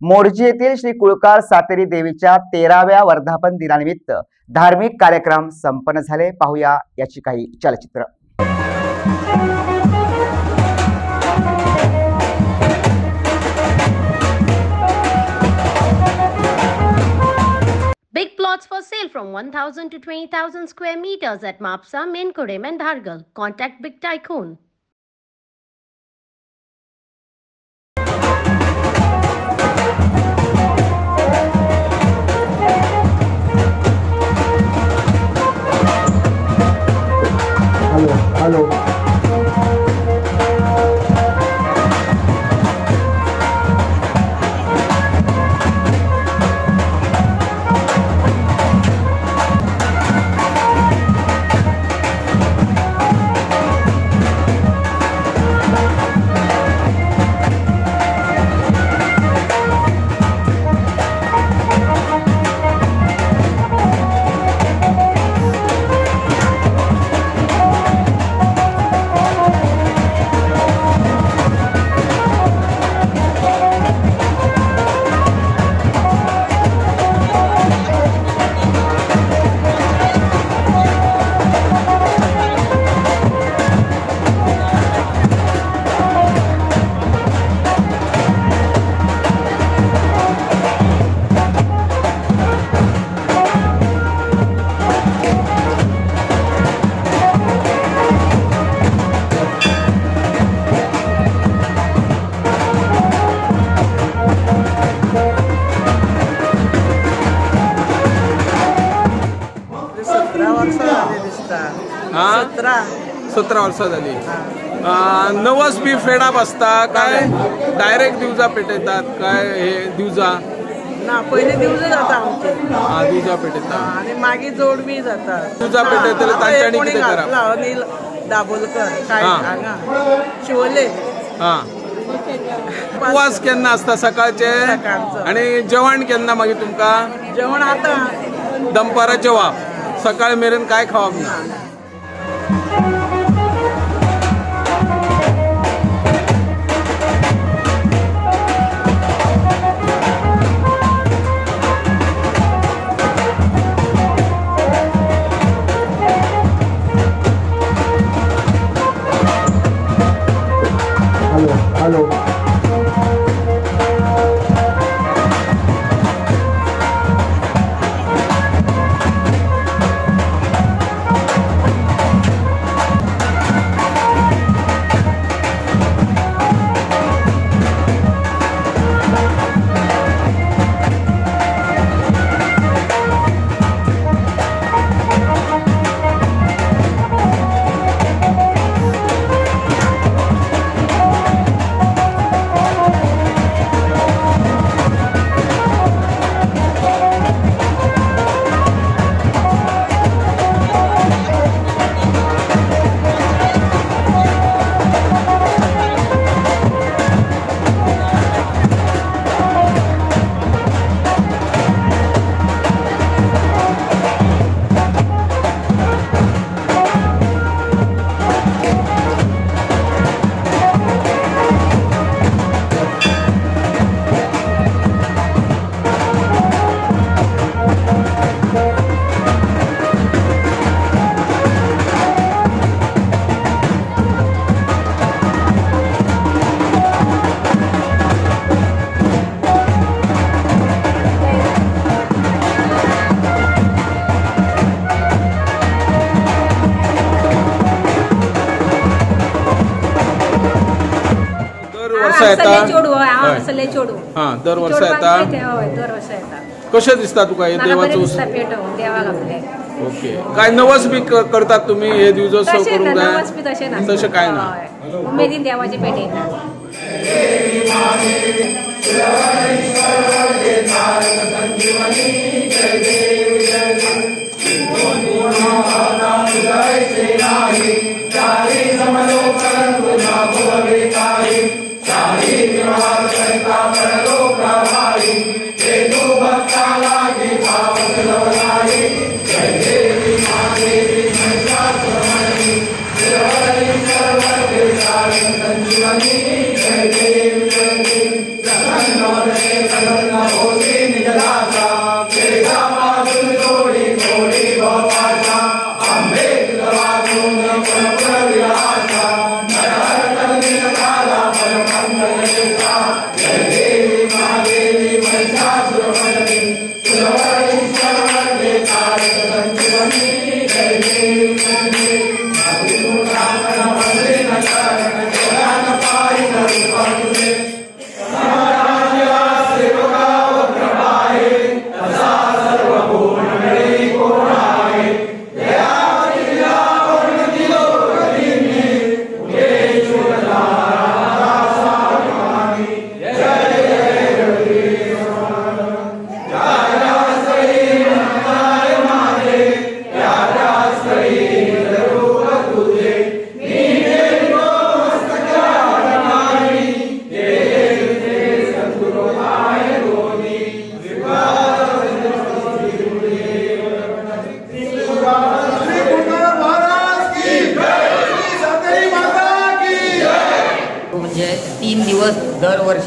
मोर्जी येथील श्री कुळकाळ सातेरी देवीच्या 13व्या वर्धापन दिनानिमित्त धार्मिक कार्यक्रम संपन्न झाले। पाहूया याची काही चलचित्र। Big plots for sale from 1,000 to 20,000 square meters at Mapsa, Menkodem and Dhargal. Contact Big Tycoon. Hello. सतरा वर्सां जाली। नवस बी फेडअप आसता काय डायरेक्ट दिवजा पेटयतात काय हे दिवजा ना पहिले दिवजा जाता आमचे दिवजा पेटयता आणि मागीर जोड बी जाता दिवजा पेटयतले तांच्यानी कितें करप अनिल दाबोलकर काय हांगा शिवोले उपवास केन्ना आसता सकाळचे आणि जेवण केन्ना मागीर तुमकां जेवण आता दनपारा जेवप सकाळ मेरेन काय खावप ना Hello. दर वर्सा येता कशें दिसता तुका हे देवाचो ओके काय नवस बी करतात तुम्ही हे दिवजोत्सव करूंक जाय तशें काय ना उमेदीन देवाचे पेटयतात संजीवनी जय देव जय देव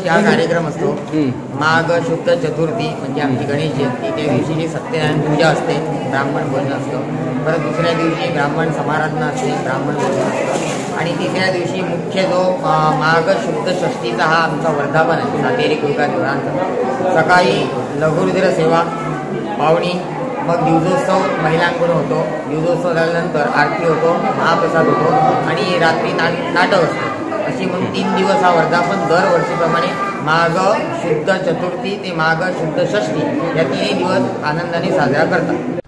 दिवशी हा कार्यक्रम असतो. माघ शुद्ध चतुर्थी म्हणजे आमची गणेश जयंती, त्या दिवशी जी सत्यनारायण पूजा असते, ब्राह्मण भोजन असतं. परत दुसऱ्या दिवशी ब्राह्मण समाराधना असते, ब्राह्मण भोजन असतं. आणि तिसऱ्या दिवशी मुख्य जो माघ शुद्ध षष्टीचा हा आमचा वर्धापन आहे सातेरी कुळकार देवळांचा. सकाळी लघुरुद्र सेवा, पावणी, मग दिवजोत्सव महिलांकडून होतो. दिवजोत्सव झाल्यानंतर आरती होतो, महाप्रसाद होतो आणि रात्री नाटक असतं. अशी म्हणून 3 दिवस हा वर्धापन दरवर्षीप्रमाणे माघ शुद्ध चतुर्थी ते माघ शुद्ध षष्ठी या 3 दिवस आनंदाने साजरा करतात.